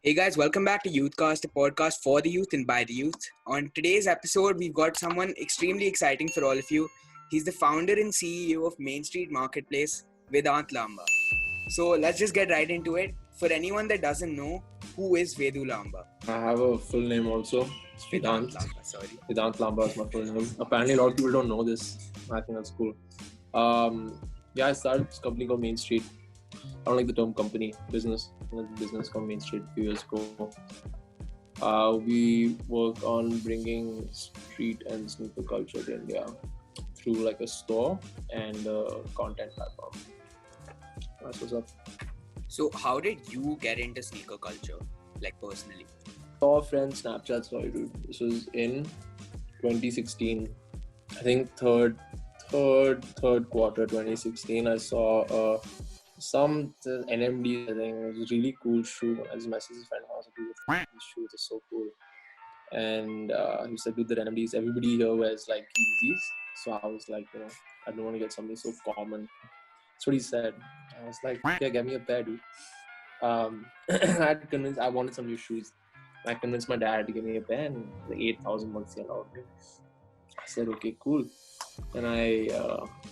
Hey guys, welcome back to YouthCast, a podcast for the youth and by the youth. On today's episode, we've got someone extremely exciting for all of you. He's the founder and CEO of Main Street Marketplace, Vedant Lamba. So let's just get right into it. For anyone that doesn't know, who is Vedant Lamba? I have a full name also. It's Vedant. Vedant Lamba is my full name. Apparently, a lot of people don't know this. I think that's cool. I started this company called Main Street. I don't like the term company, business. Business called Main Street a few years ago. We work on bringing street and sneaker culture to India through like a store and a content platform. That's what's up. So how did you get into sneaker culture, like personally? Saw a friend Snapchat story, dude. This was in 2016. I think third quarter 2016. I saw some NMD. I think it was a really cool shoe. I just messaged his friend, I was like, "These shoes are so cool." And he said, "Dude, the NMDs. Everybody here wears like Yeezys." So I was like, I don't want to get something so common. That's what he said. I was like, "Yeah, get me a pair, dude." I wanted some new shoes. I convinced my dad to give me a pair, and the 8,000 bucks he allowed me. I said, "Okay, cool." And I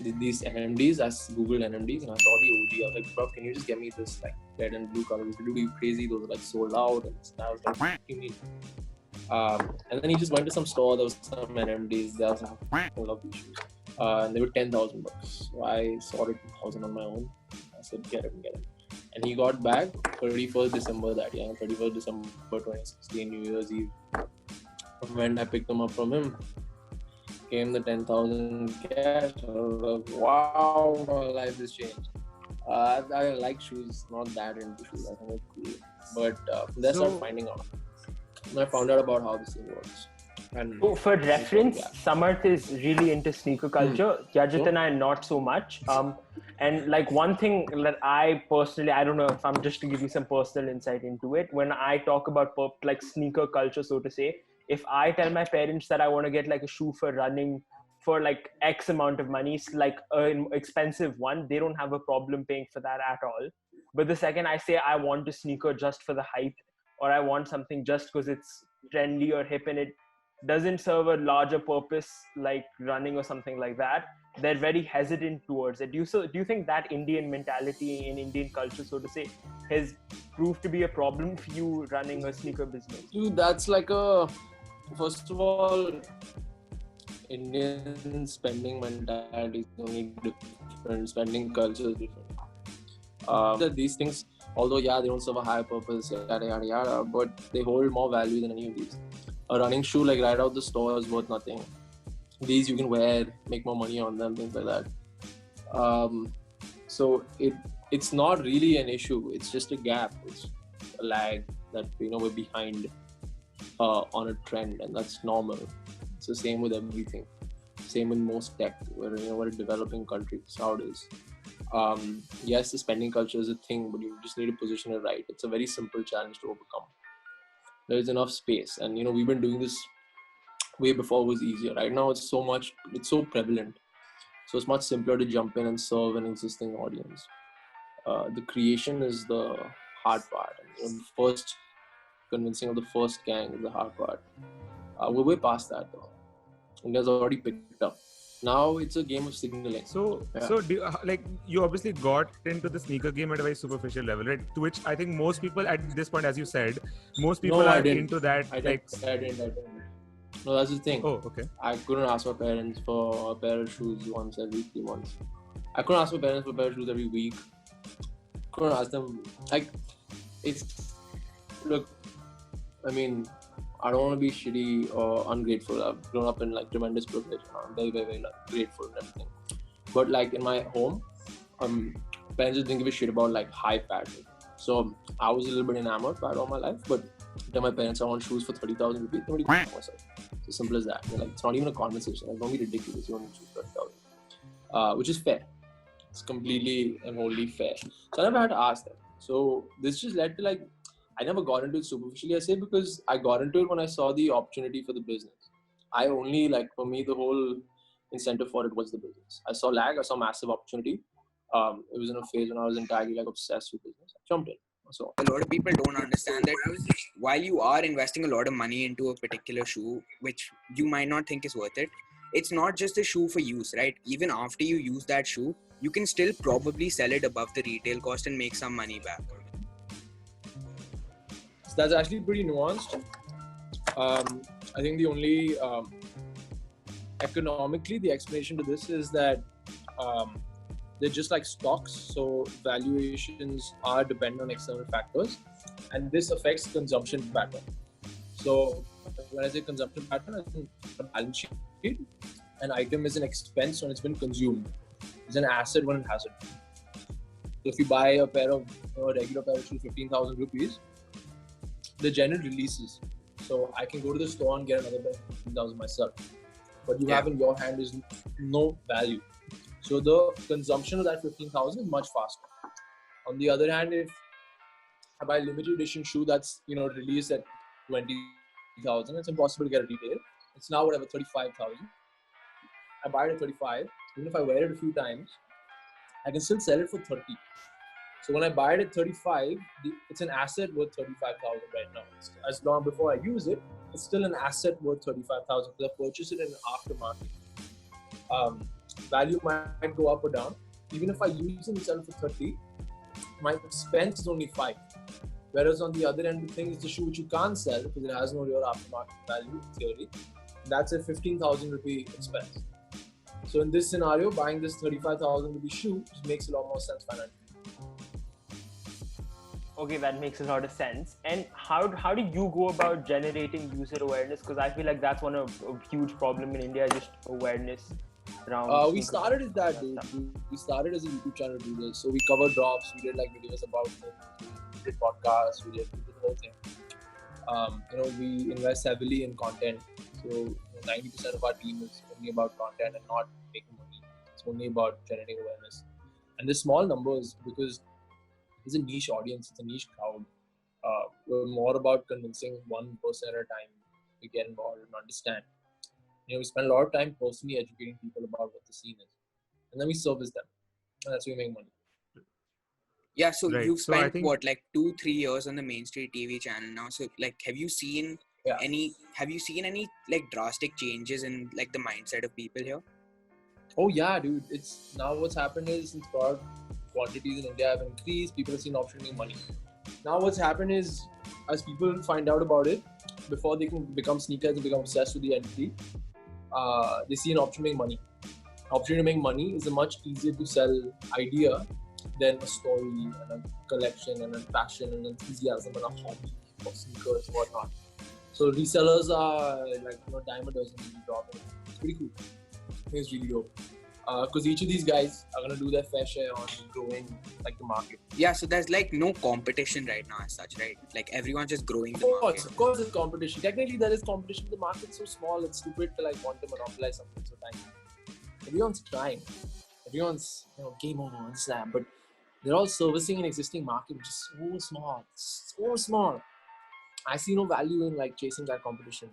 did these NMDs. I Googled NMDs and I saw the OG. I was like, "Bro, can you just get me this like red and blue color? Dude, you crazy? Those are like sold out." And I was like, "What do you mean?" And then he just went to some store. There was some NMDs. There was I love these shoes. And they were 10,000 bucks. So I sorted 2,000 on my own. I said, get it. And he got back 31st December that year. 31st December 2016, New Year's Eve. When I picked them up from him, came the 10,000 cash. I was like, wow, my life has changed. I like shoes, not that into shoes. I think it's cool. But I started finding out. And I found out about how this thing works. And for reference, Samarth is really into sneaker culture. Yajat and I not so much. And like one thing that I personally, I don't know if I'm just to give you some personal insight into it. When I talk about like sneaker culture, so to say, if I tell my parents that I want to get like a shoe for running for like X amount of money, it's like an expensive one, they don't have a problem paying for that at all. But the second I say I want a sneaker just for the hype, or I want something just because it's trendy or hip and it doesn't serve a larger purpose like running or something like that, they're very hesitant towards it. Do you think that Indian mentality in Indian culture, so to say, has proved to be a problem for you running a sneaker business? Dude, that's like first of all, Indian spending mentality is only different, spending culture is different. These things, although they don't serve a higher purpose, yada, but they hold more value than any of these. A running shoe like right out the store is worth nothing. These you can wear, make more money on them, things like that. So it's not really an issue. It's just a gap. It's a lag that we're behind on a trend, and that's normal. It's the same with everything. Same with most tech. We're a developing country. That's how it is. Yes, the spending culture is a thing, but you just need to position it right. It's a very simple challenge to overcome. There's enough space, and we've been doing this way before it was easier. Right now it's so prevalent, so it's much simpler to jump in and serve an existing audience. The creation is the hard part, and the first convincing of the first gang is the hard part. We're way past that though. India's already picked up. Now it's a game of signaling. So do you, you obviously got into the sneaker game at a very superficial level, right? To which I think most people at this point, as you said, most people are into that. I didn't. No, that's the thing. Oh, okay. I couldn't ask my parents for a pair of shoes once every 3 months. I couldn't ask my parents for a pair of shoes every week. Couldn't ask them. Look, I mean, I don't want to be shitty or ungrateful. I've grown up in like tremendous privilege. I'm very, very, very grateful and everything. But like in my home, parents just didn't give a shit about like high fashion. So I was a little bit enamored by it all my life. But I tell my parents I want shoes for 30,000 rupees. Nobody can myself. It's as simple as that. Like, it's not even a conversation. Like, don't be ridiculous. You want to choose 30,000, which is fair. It's completely and wholly fair. So I never had to ask them. So this just led to I never got into it superficially, I say, because I got into it when I saw the opportunity for the business. For me, the whole incentive for it was the business. I saw massive opportunity. It was in a phase when I was entirely obsessed with business. I jumped in. So a lot of people don't understand that while you are investing a lot of money into a particular shoe, which you might not think is worth it, it's not just a shoe for use, right? Even after you use that shoe, you can still probably sell it above the retail cost and make some money back. So that's actually pretty nuanced. I think the only economically the explanation to this is that they're just like stocks, so valuations are dependent on external factors, and this affects consumption pattern. So when I say consumption pattern, I think a balance sheet, an item is an expense when it's been consumed. It's an asset when it hasn't. So if you buy a pair of a regular pair of shoes, 15,000 rupees, the general releases. So I can go to the store and get another pair of 15,000 myself. What you have in your hand is no value. So the consumption of that 15,000 is much faster. On the other hand, if I buy a limited edition shoe that's released at 20,000, it's impossible to get a retail. It's now whatever 35,000. I buy it at 35. Even if I wear it a few times, I can still sell it for 30. So when I buy it at 35, it's an asset worth 35,000 right now. As long before I use it, it's still an asset worth 35,000 because I purchased it in an aftermarket. Value might go up or down. Even if I use it and sell it for 30, my expense is only 5. Whereas on the other end, the thing is the shoe which you can't sell because it has no real aftermarket value in theory. That's a 15,000 rupee expense. So in this scenario, buying this 35,000 rupee shoe just makes a lot more sense financially. Okay, that makes a lot of sense. And how do you go about generating user awareness? Because I feel like that's one of a huge problem in India, just awareness around. We started as that, dude. We started as a YouTube channel to do this. So we covered drops, we did like videos about it, we did podcasts, we did the whole thing. We invest heavily in content. So 90% of our team is only about content and not making money. It's only about generating awareness. And the small numbers, because it's a niche audience, it's a niche crowd. We're more about convincing one person at a time to get involved and understand. We spend a lot of time personally educating people about what the scene is, and then we service them, and that's how we make money. Yeah, so Right. you've So I spent think- what, like 2-3 years on the Main Street TV channel now. So like, have you seen any like drastic changes in like the mindset of people here? Oh yeah, dude. It's now what's happened is since product quantities in India have increased, people have seen option to make money. Now what's happened is as people find out about it, before they can become sneakers and become obsessed with the entity, they see an option to make money. Opportunity to make money is a much easier to sell idea than a story and a collection and a passion and enthusiasm and a hobby of sneakers and whatnot. So resellers are like dime a dozen each drop. It's pretty cool. I think it's really dope. Because each of these guys are gonna do their fair share on growing like the market. Yeah, so there's like no competition right now as such, right? Like everyone's just growing the market. Of course, there's competition. Technically, there is competition. The market's so small, it's stupid to like want to monopolize something so tiny. Everyone's trying. Everyone's game on and slam, but they're all servicing an existing market which is so small, so small. I see no value in like chasing that competition.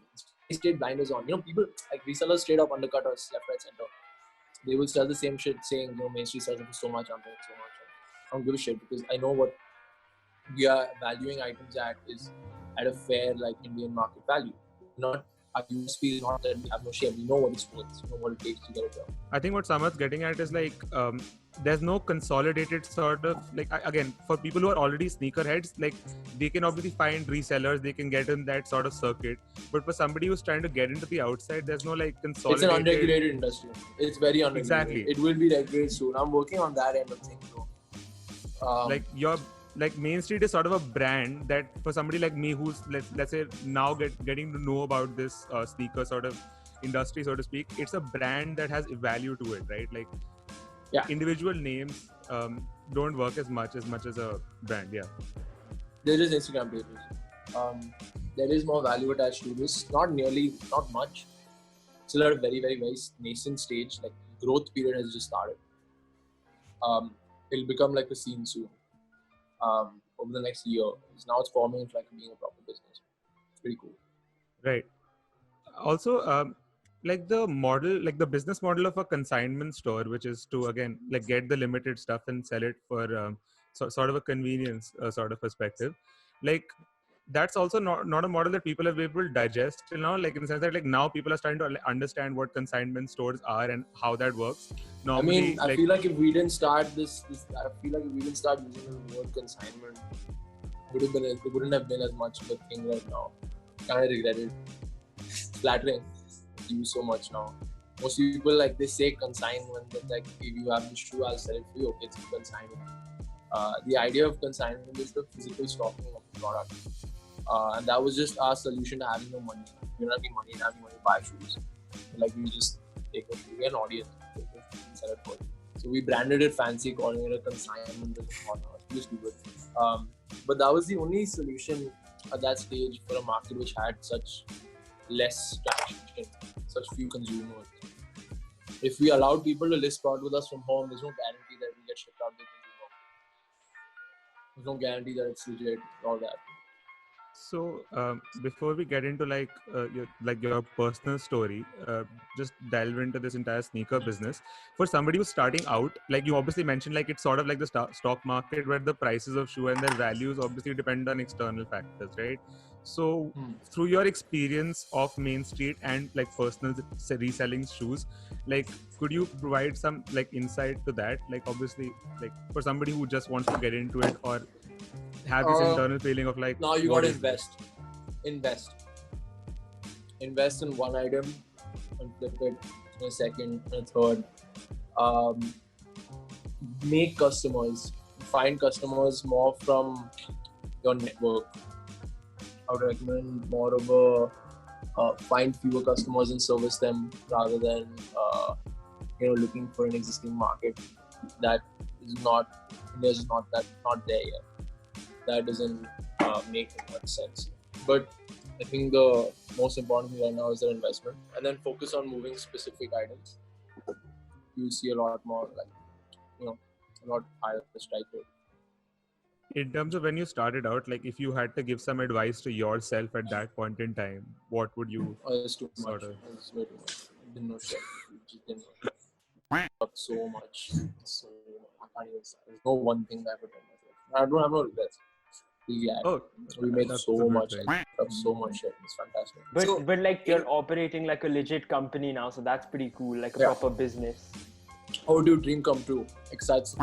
They straight blinders on. People like resellers straight up undercut us left, right, center. They will sell the same shit saying, Main Street sells it for so much, I'm paying so much. I don't give a shit because I know what we are valuing items at is at a fair like Indian market value. Not our USP is not that we have no share. We know what it's worth. We know what it takes to get it done. I think what Samarth's getting at is like there's no consolidated sort of like again for people who are already sneakerheads, like they can obviously find resellers, they can get in that sort of circuit. But for somebody who's trying to get into the outside, there's no like consolidated. It's an unregulated industry. It's very unregulated. Exactly. It will be regulated soon. I'm working on that end of things, though. Like Main Street is sort of a brand that for somebody like me who's let's say now getting to know about this sneaker sort of industry, so to speak, it's a brand that has value to it, right? Like individual names don't work as much as a brand. Yeah, There is Instagram pages. There is more value attached to this. Not much. Still at a very, very, very nascent stage. Like growth period has just started. It'll become like a scene soon. Over the next year. Now it's forming into like being a proper business. It's pretty cool. right. Also, like the business model of a consignment store, which is to again like get the limited stuff and sell it for sort of a convenience sort of perspective. Like that's also not a model that people have been able to digest till now. Like in the sense that like now people are starting to understand what consignment stores are and how that works. Normally, I feel like if we didn't start I feel like if we didn't start using the word consignment, it wouldn't have been as much of a thing right now. Kind of regret it. It's flattering. We use so much now. Most people like they say consignment, but like if you have the shoe, I'll sell it for you. Okay, it's consignment. The idea of consignment is the physical stocking of the product, and that was just our solution to having no money. We don't have any money, and having money to buy shoes. Like we just take a shoe, we get an audience, and sell it for you. So we branded it fancy, calling it a consignment. Just do it. But that was the only solution at that stage for a market which had such less traction, such few consumers. If we allowed people to list product with us from home, there's no guarantee that we get shipped out to the consumer. There's no guarantee that it's legit, all that. So before we get into your personal story, just delve into this entire sneaker business. For somebody who's starting out, like you obviously mentioned, like it's sort of like the stock market where the prices of shoe and their values obviously depend on external factors, right? So through your experience of Main Street and like personal reselling shoes, like could you provide some like insight to that? Like obviously, like for somebody who just wants to get into it or have this internal feeling of like, now you got to invest in one item and flip it in a second and a third. Make customers, find customers more from your network. I would recommend more of find fewer customers and service them rather than looking for an existing market that is not there yet. That doesn't make much sense. But I think the most important thing right now is their investment, and then focus on moving specific items. You see a lot more a lot higher strike rate. In terms of when you started out, like if you had to give some advice to yourself at that point in time, what would you It's too much. It's way too much. Didn't know shit. Just didn't know. So much. So I can't even say. There's no one thing that I could tell myself. I don't have no regrets. Yeah. We made so much. So much shit. It's fantastic. But like you're operating like a legit company now, so that's pretty cool. Like a proper business. How do dream come true? Excites.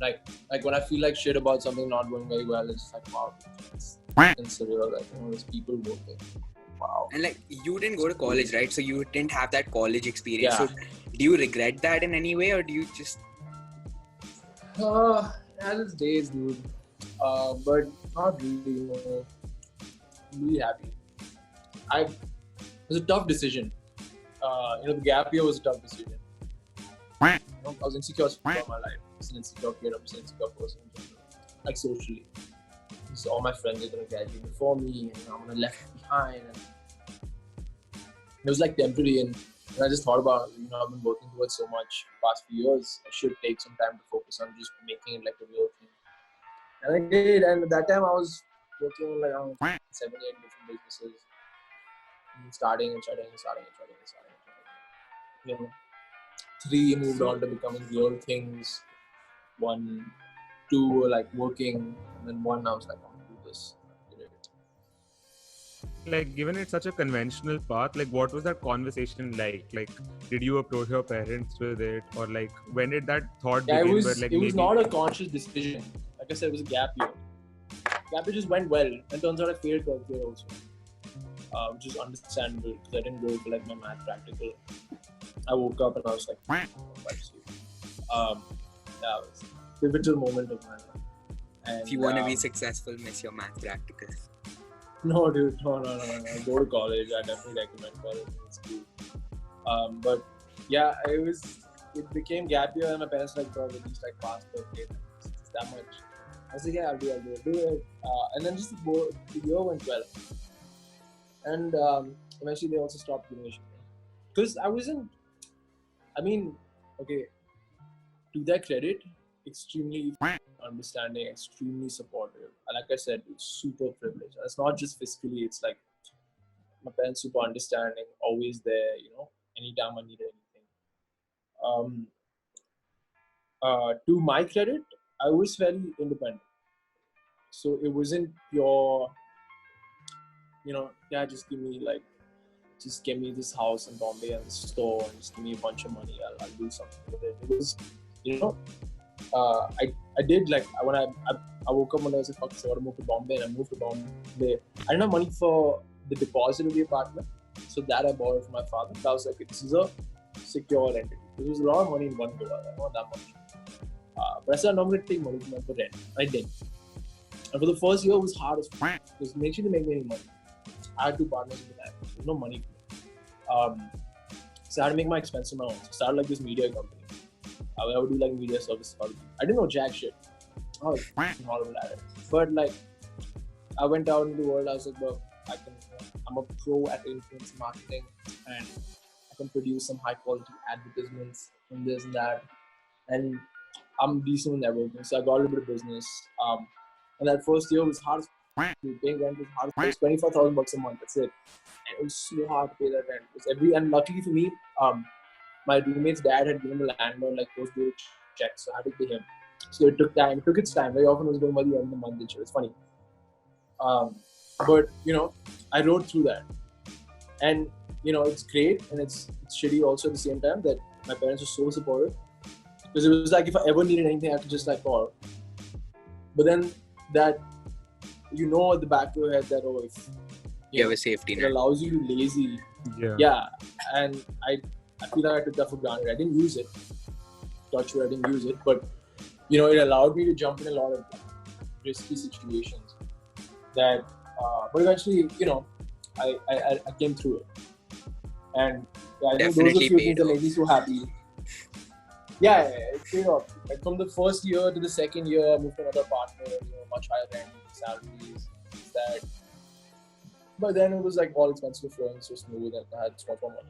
Like when I feel like shit about something not going very well, it's like wow, it's surreal. Like there's people working. Wow. And like you didn't go to college, right? So you didn't have that college experience. Yeah. So do you regret that in any way, or do you just? As days, dude. But not really. Really happy. It was a tough decision. The gap year was a tough decision. I was insecure for my life. I was an insecure kid. I was an insecure person in general. Like socially. So all my friends are gonna graduate before me, and I'm gonna left behind. And it was like temporary, and I just thought about, I've been working towards so much past few years. I should take some time to focus on just making it like a real thing. And I did, and at that time I was working on like around 7-8 different businesses. Starting. 3 moved on to becoming real things. 1, 2 were like working, and then 1 I was like, I'm gonna do this. Like given it's such a conventional path, like what was that conversation like? Like did you approach your parents with it, or like when did that thought begin? It was not a conscious decision. Like I said, it was a gap year. Gap year just went well, and turns out I failed 12th year also. Which is understandable because I didn't go for like my math practical. I woke up and I was like, that was a pivotal moment of my life. And, if you want to be successful, miss your math practical. No, dude, no. Go to college. I definitely recommend college. It's cool. But yeah, it became gap year, and my parents like, bro, at least like pass per grade. It's that much. I was like, yeah, I'll do it. And then just the year went well. And eventually they also stopped giving a shit. Because to their credit, extremely understanding, extremely supportive. And like I said, it's super privileged. And it's not just fiscally, it's like my parents super understanding, always there, anytime I need anything. To my credit, I was fairly independent. So it wasn't pure, just give me this house in Bombay and this store and just give me a bunch of money. I'll do something with it. It was, I did like when I woke up one day, I was like, fuck, so I want to move to Bombay, and I moved to Bombay. I didn't have money for the deposit of the apartment, so that I borrowed from my father. That was like, this is a secure entity. There was a lot of money in one go. I don't want that much. But I said, I'm not going to take money from them for rent. I didn't. And for the first year, it was hard as fuck. Because make sure to make any money. I had 2 partners at the time. There was no money for me. So I had to make my expenses on my own. So I started like this media company. I would do like media services. I didn't know jack shit. I was horrible at it. But like, I went out into the world. I was like, well, I'm a pro at influence marketing, and I can produce some high quality advertisements and this and that. And I'm decent in networking, so I got a little bit of business. And that first year was hard. Paying rent was hard. It was $25,000 a month. That's it. And it was so hard to pay that rent. And luckily for me, my roommate's dad had given the landlord like post-due checks, so I had to pay him. So it took time. It took its time. Very often it was going by the end of the month. It's funny. But I rode through that, and it's great and it's shitty also at the same time that my parents were so supportive, because it was like if I ever needed anything, I could just like call. But then that at the back of your head that if you have a safety net, it allows you to be lazy. Yeah, and I feel like I took that for granted. I didn't use it. Touch wood, I didn't use it, but it allowed me to jump in a lot of risky situations. That, but eventually, I came through it, and I think those are a few things that made me so happy. Yeah, it paid off. Like from the first year to the second year, I moved to another partner, much higher rent, salaries, that. But then it was like all expenses were flowing so smooth, and I had so much more money.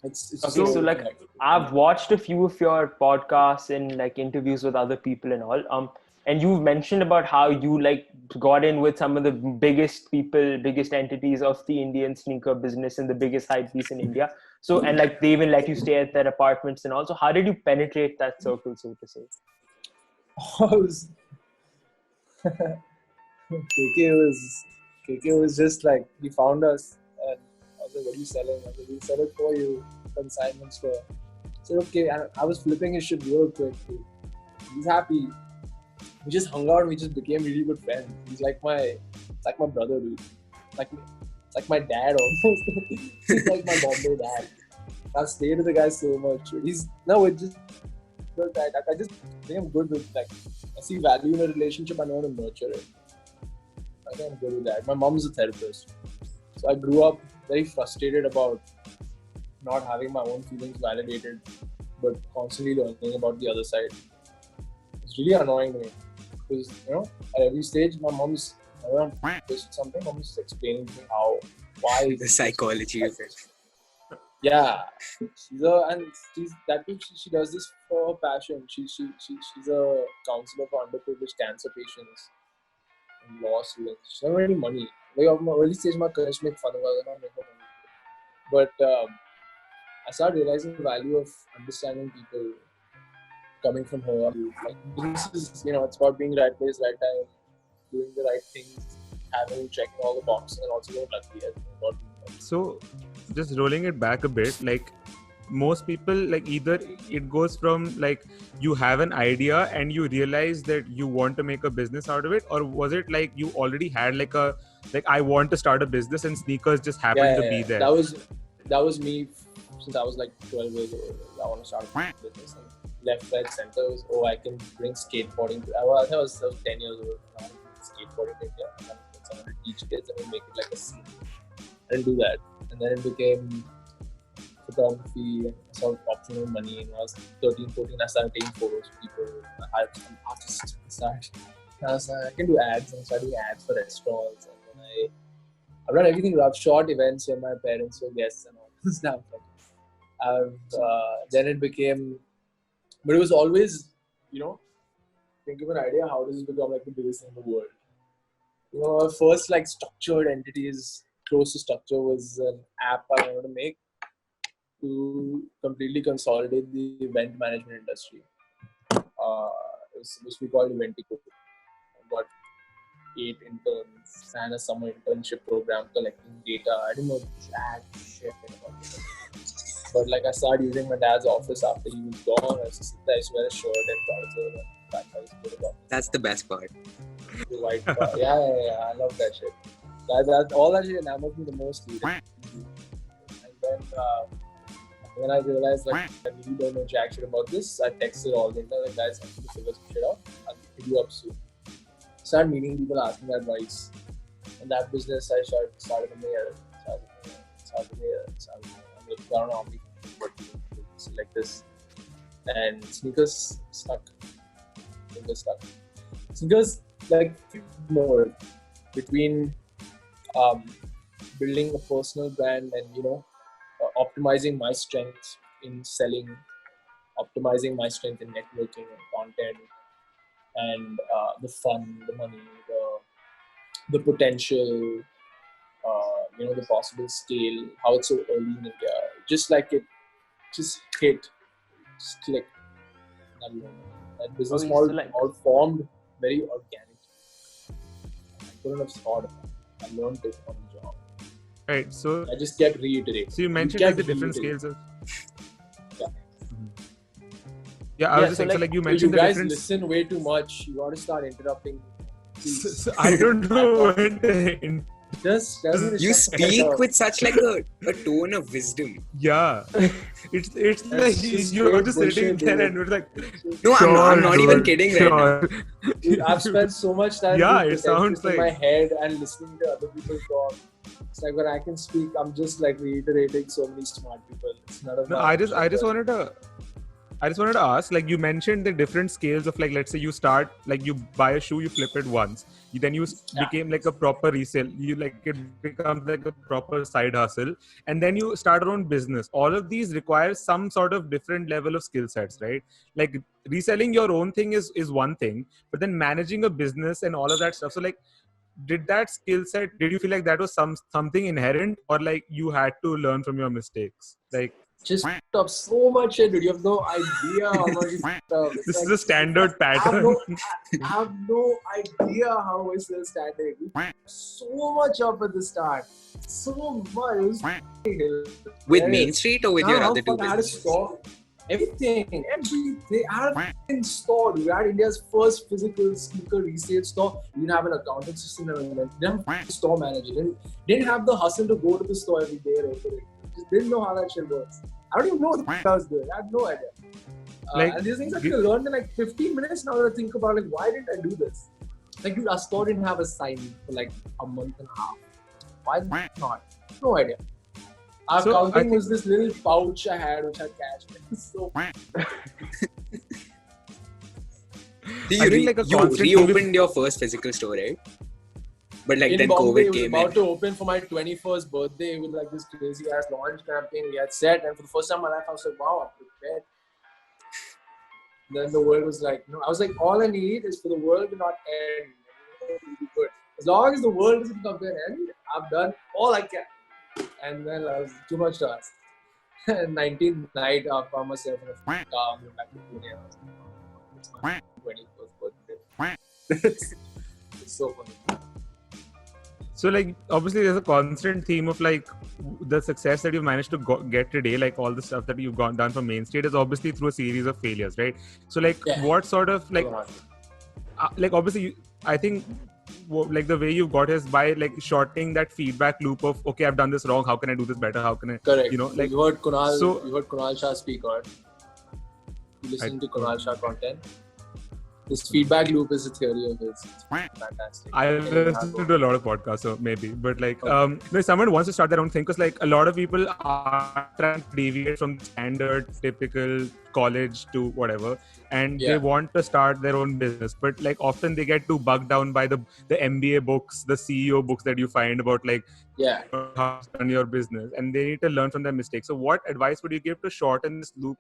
It's okay, so like I've watched a few of your podcasts and like interviews with other people and all. And you've mentioned about how you like got in with some of the biggest entities of the Indian sneaker business and the biggest hype piece in India. So, and like they even let you stay at their apartments and all. So how did you penetrate that circle, so to say? KK was just like, he found us and I was like, what are you selling? I was like, we'll sell it for you, Consignment store. I said, okay, and I was flipping his shit real quick. He's happy. We just hung out and we just became really good friends. He's like my brother, dude. It's like my dad almost. He's like my Bombay dad. I stayed with the guy so much. It's just good. I just think I'm good with like, I see value in a relationship. I know how to nurture it. I think I'm good with that. My mom's a therapist, so I grew up very frustrated about not having my own feelings validated, but constantly learning about the other side. It's really annoying to me because at every stage, my mom's around something. Mom's explaining to me why the psychology of it. Yeah, she does this for her passion. She's a counselor for underprivileged cancer patients and law students. She doesn't have any money. Like at my early stage, my parents make fun of her. I don't make money. But I started realizing the value of understanding people coming from her. Like business is, it's about being right place, right time, doing the right things, checking all the boxes, and also getting lucky. So, just rolling it back a bit, like most people, like either it goes from like you have an idea and you realize that you want to make a business out of it, or was it like you already had like I want to start a business and sneakers just happened to be there? That was me since I was like 12 years old. I want to start a business. And left, right, center was, I can bring skateboarding to. I think I was 10 years old. I want to bring skateboarding to India. I want to teach kids and make it like a scene. I didn't do that. And then it became photography and I started optioning money. And I was 13, 14, I started taking photos of people. I hired some artists. I can do ads, and I started doing ads for restaurants. And then I've done everything rough, short events where my parents were guests and all this stuff. Then it became, but it was always, think of an idea, how does it become like the biggest thing in the world? Our first like structured entities, close to structure, was an app I wanted to make to completely consolidate the event management industry. was supposed to be called Eventico. I got 8 interns, ran a summer internship program collecting data. I didn't know jack shit about it. But like I started using my dad's office after he was gone. I used to wear a shirt and trousers and backpacks. That's the best part. The white car. Yeah. I love that shit. That all that shit enamors me the most. Dude. And then I realized like I really don't know jack shit about this. I texted all the internet guys, I need to figure some shit out. I'll hit you up soon. Started meeting people, asking their advice. And that business I started in there. I'm looking around how many what like this. And sneakers stuck. Sneakers like more between building a personal brand and optimizing my strengths in selling, optimizing my strength in networking and content, and the fun, the money, the potential, the possible scale, how it's so early in India. Just like it just hit, just clicked. That business model all formed very organic. I couldn't have thought of that. I learned it on the job. Right. So I just kept reiterating. So you mentioned like the different scales of. Yeah, I was just saying. So like you mentioned you guys the different. Listen way too much. You got to start interrupting. So I don't know when. Just you speak with such like a tone of wisdom. Yeah, it's like you're just sitting there and you're like, no, I'm not even kidding right now. Dude, I've spent so much time it sounds like in my head and listening to other people talk. It's like when I can speak, I'm just like reiterating so many smart people. It's none of I just wanted to ask, like you mentioned the different scales of like, let's say you start, like you buy a shoe, you flip it once, then you became like a proper resale, you like it becomes like a proper side hustle, and then you start your own business. All of these require some sort of different level of skill sets, right? Like reselling your own thing is one thing, but then managing a business and all of that stuff. So like, did that skill set, did you feel like that was something inherent, or like you had to learn from your mistakes? Like, just up so much shit, dude. You have no idea how much you up. This is a standard pattern. I have no idea how it's still standing. So much up at the start. So much. With Main Street or with your other two businesses? Everything. I had a store. We had India's first physical sneaker resale store. We didn't have an accounting system. Didn't have a store manager. Didn't have the hustle to go to the store every day. Just didn't know how that shit works. I don't even know what I was doing. I had no idea. And these things I could have learned in like 15 minutes now to think about, like, why didn't I do this? Like, dude, our store didn't have a sign for like a month and a half. Why not? No idea. Our accounting was this little pouch I had which had cash. So you reopened your first physical store, right? But like then Bombay, COVID came in. I was about to open for my 21st birthday with like this crazy ass launch campaign we had set, and for the first time in my life I was like, wow, I'm prepared. Then the world was like, no. I was like, all I need is for the world to not end. It'll be good. As long as the world doesn't come to an end, I've done all I can. And then I was too much to ask. 19th night, I found myself in a car, moved back to Pune. It's my 21st birthday. It's so funny. So like, obviously there's a constant theme of like the success that you've managed to get today, like all the stuff that you've done for Main Street is obviously through a series of failures, right? So like, what sort of like obviously I think like the way you've got is by like shortening that feedback loop of, okay, I've done this wrong, how can I do this better, how can I, correct, like you heard Kunal Shah speak, or you listen to Kunal Shah content. This feedback loop is a theory of his. It's fantastic. I listen to a lot of podcasts, so maybe. But like, if someone wants to start their own thing, because like a lot of people are trying to deviate from the standard, typical college to whatever, and they want to start their own business. But like often they get too bogged down by the MBA books, the CEO books that you find about like how to run your business, and they need to learn from their mistakes. So what advice would you give to shorten this loop?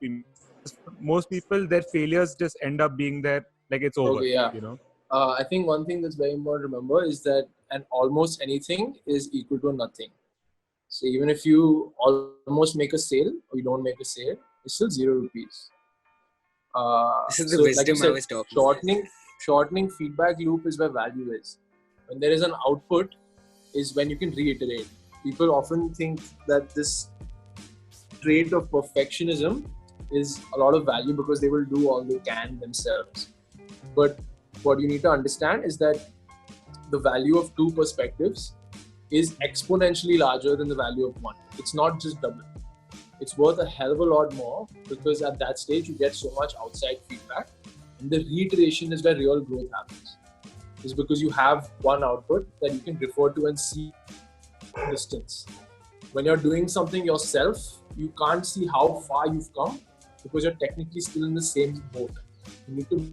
Most people, their failures just end up being there. Like it's over, you know. I think one thing that's very important to remember is that almost anything is equal to nothing. So even if you almost make a sale or you don't make a sale, it's still 0 rupees. This is the wisdom I was talking about. Shortening feedback loop is where value is. When there is an output, is when you can reiterate. People often think that this trait of perfectionism is a lot of value because they will do all they can themselves. But what you need to understand is that the value of two perspectives is exponentially larger than the value of one. It's not just double. It's worth a hell of a lot more because at that stage you get so much outside feedback, and the reiteration is where real growth happens. It's because you have one output that you can refer to and see distance. When you're doing something yourself, you can't see how far you've come because you're technically still in the same boat. You need to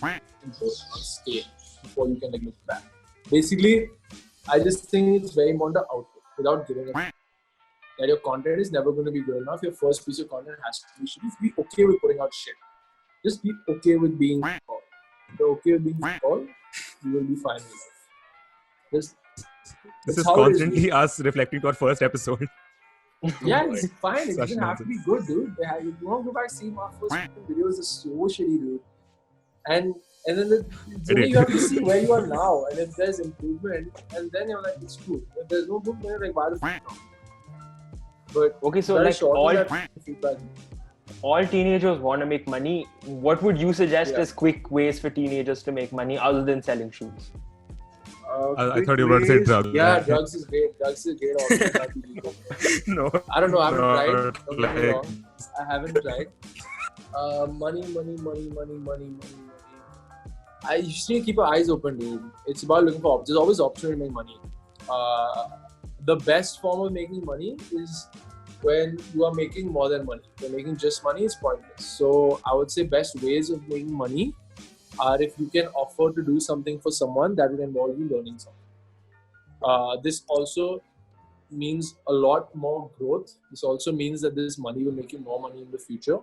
boat on scale before you can look back. Basically, I just think it's very important to output without giving up. That your content is never going to be good enough. Your first piece of content has to be shit. Just be okay with putting out shit. Just be okay with being called. If you're okay with being called, you will be fine with life. This is constantly us reflecting to our first episode. Yeah, it's fine. It Such doesn't have to be good, dude. You want to go back and see my first videos are so shitty, dude. And then you have to see where you are now, and if there's improvement, and then you're like, it's cool. If there's no improvement, you're like, why the fuck not? But okay, so like all teenagers want to make money. What would you suggest as quick ways for teenagers to make money other than selling shoes? I thought you were going to say drugs. Yeah, drugs is great. Drugs is great. No. I don't know. I haven't tried. Don't get me wrong. I haven't tried. Money. I just need to keep our eyes open, dude. It's about looking for there's always opportunity to make money. The best form of making money is when you are making more than money. If you're making just money, it's pointless. So I would say best ways of making money are if you can offer to do something for someone that will involve you learning something. This also means a lot more growth. This also means that this money will make you more money in the future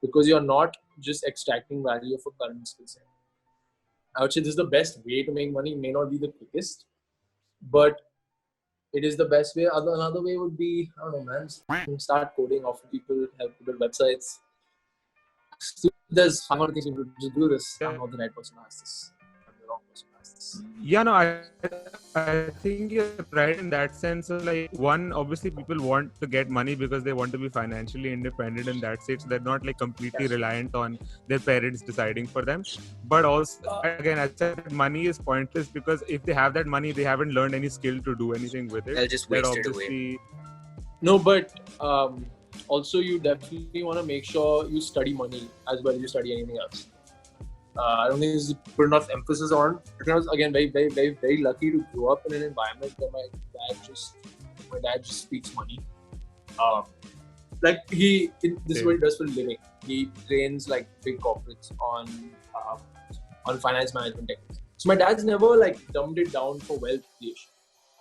because you're not just extracting value of a current skill set. I would say this is the best way to make money. It may not be the quickest, but it is the best way. Another way would be, I don't know, man, start coding, offer people, help people build websites. There's 500 things you can do. Just do this. I'm not the right person to ask this. I'm the wrong person to ask this. Yeah, no, I think you're right in that sense. So like, one, obviously people want to get money because they want to be financially independent in that stage. So they're not like completely reliant on their parents deciding for them. But also, again, I said money is pointless because if they have that money, they haven't learned any skill to do anything with it. They'll just waste it away. No, but also you definitely want to make sure you study money as well as you study anything else. I don't think there's put enough emphasis on. I was again very lucky to grow up in an environment where my dad just speaks money. This is what he does for a living. He trains like big corporates on finance management techniques. So my dad's never like dumbed it down for wealth creation.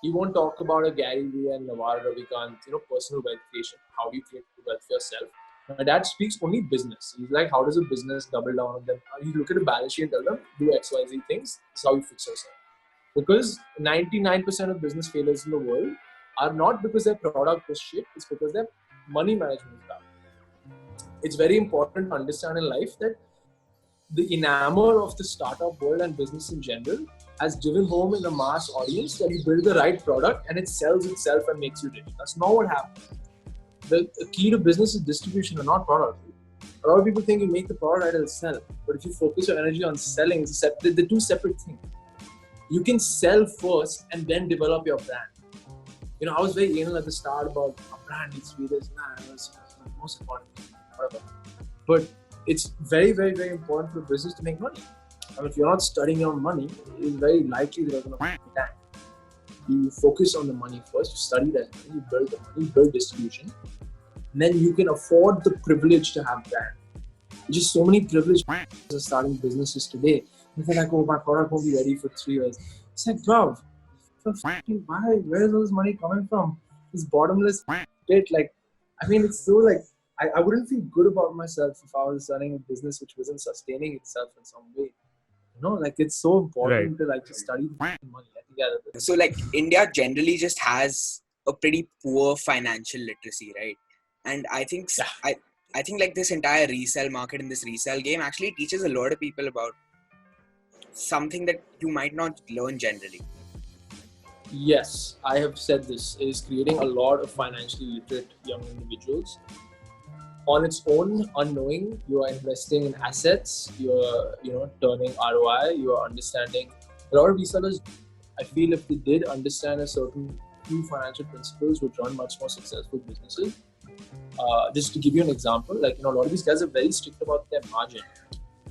He won't talk about a Gary Vee and Navar Ravikant, personal wealth creation. How do you create wealth for yourself? My dad speaks only business. He's like, how does a business double down on them? You look at a balance sheet and tell them, do X, Y, Z things. This is how you fix yourself. Because 99% of business failures in the world are not because their product was shit. It's because their money management is bad. It's very important to understand in life that the enamor of the startup world and business in general has driven home in the mass audience that you build the right product and it sells itself and makes you rich. That's not what happens. The key to business is distribution and not product. A lot of people think you make the product, it'll sell. But if you focus your energy on selling, they're two separate things. You can sell first and then develop your brand. I was very anal at the start about a brand needs to be this, that's the most important thing, whatever. But it's very, very, very important for a business to make money. If you're not studying your money, it's very likely that you're going to tank. You focus on the money first, you study that money, you build the money, build distribution, and then you can afford the privilege to have brand. There's just so many privileged people are starting businesses today. They're like, oh, my product won't be ready for 3 years. It's like, bro, why? Where's all this money coming from? This bottomless pit. It's so like, I wouldn't feel good about myself if I was running a business which wasn't sustaining itself in some way. It's so important to just study money. So India generally just has a pretty poor financial literacy, right? And I think I think like this entire resale market and this resale game actually teaches a lot of people about something that you might not learn generally. Yes, I have said this. It is creating a lot of financially literate young individuals. On its own, unknowing, you are investing in assets. You're turning ROI. You are understanding. A lot of resellers, I feel, if they did understand a certain few financial principles, would run much more successful businesses. Just to give you an example, like a lot of these guys are very strict about their margin.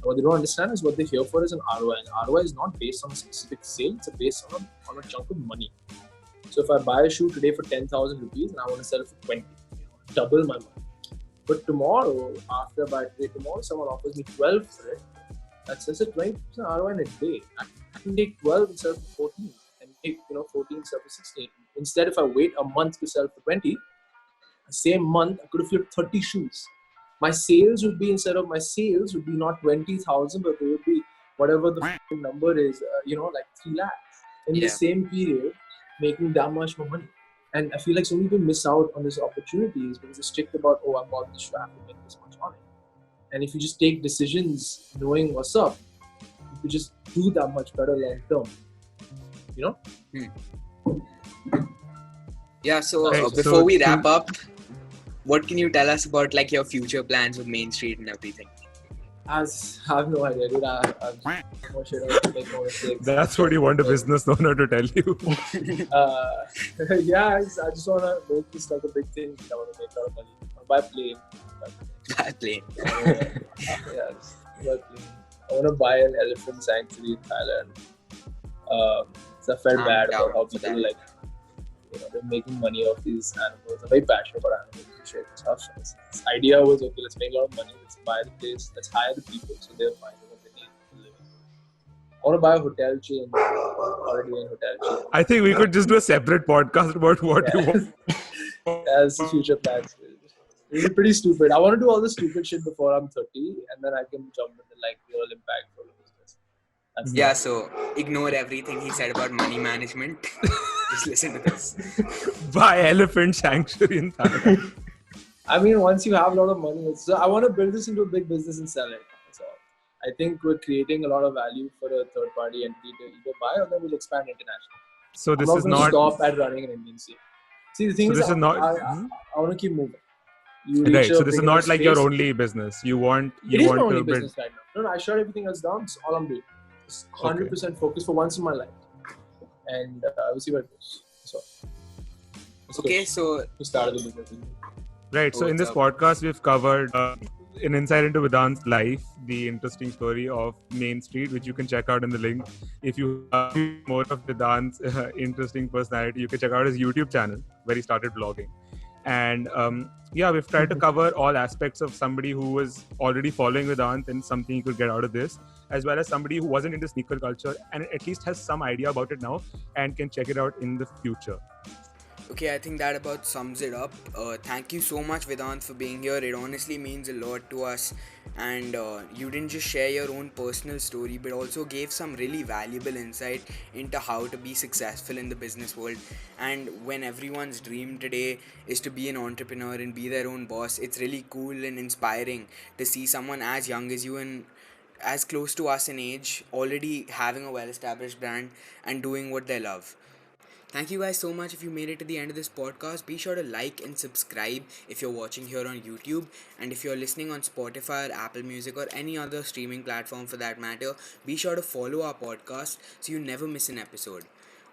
What they don't understand is what they're here for is an ROI. And ROI is not based on a specific sale; it's based on a chunk of money. So if I buy a shoe today for 10,000 rupees and I want to sell it for 20, double my money. But tomorrow, after I buy today, tomorrow someone offers me 12 for it. That's just a 20% ROI in a day. I can take 12 and sell for 14, and take 14 sell for 16. Instead, if I wait a month to sell for 20, the same month I could have flipped 30 shoes. My sales would be not 20,000, but they would be whatever the number is, like 3 lakhs in the same period, making that much more money. And I feel like so many people miss out on this opportunities because they're strict about, I bought this shoe, I have to make this much on it. And if you just take decisions knowing what's up, you could just do that much better long term. Yeah, so before we wrap up, what can you tell us about like your future plans with Main Street and everything? I have no idea, dude. I'm more shit out, make more mistakes. That's what you want a business owner to tell you. Yeah, I just want to make this like a big thing. I want to make a lot of money. Buy a plane. Buy a plane. Yeah, just buy a plane. I want to buy an elephant sanctuary in Thailand. So I felt bad about how people they're making money off these animals. I'm very passionate about animals and shit. This idea was, okay, let's make a lot of money, let's buy the place, let's hire the people so they're finding what they need to live. I want to buy a hotel chain, holiday and hotel chain. I think we could just do a separate podcast about what you want. That's the future plans. It's pretty stupid. I want to do all the stupid shit before I'm 30, and then I can jump into like real impactful business. So ignore everything he said about money management. Just listen to this. Buy elephant sanctuary in Thailand. I mean, once you have a lot of money, I want to build this into a big business and sell it. That's all. I think we're creating a lot of value for a third-party entity to either buy or then we'll expand internationally. So this I'm is not not going to stop at running an Indian scene. See, the thing is, I want to keep moving. Right. So this is not like your only business. You want my only business right now. No, I shut everything else down. It's all I'm doing. Just 100% focused for once in my life, and we'll see where it goes. So we started the business. Right. So in this podcast, we've covered an insight into Vedant's life, the interesting story of Main Street, which you can check out in the link. If you want more of Vedant's interesting personality, you can check out his YouTube channel where he started vlogging. And we've tried to cover all aspects of somebody who was already following Vedant and something you could get out of this, as well as somebody who wasn't into sneaker culture and at least has some idea about it now and can check it out in the future. Okay, I think that about sums it up. Thank you so much, Vedant, for being here. It honestly means a lot to us. And you didn't just share your own personal story, but also gave some really valuable insight into how to be successful in the business world. And when everyone's dream today is to be an entrepreneur and be their own boss, it's really cool and inspiring to see someone as young as you and as close to us in age already having a well-established brand and doing what they love. Thank you guys so much. If you made it to the end of this podcast, be sure to like and subscribe if you're watching here on YouTube, and if you're listening on Spotify or Apple Music or any other streaming platform for that matter, be sure to follow our podcast so you never miss an episode.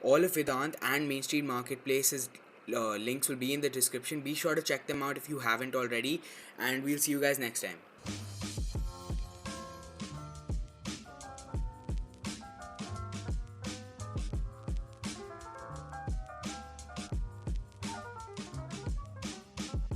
All of Vedant and Main Street Marketplace's links will be in the description. Be sure to check them out if you haven't already, and we'll see you guys next time.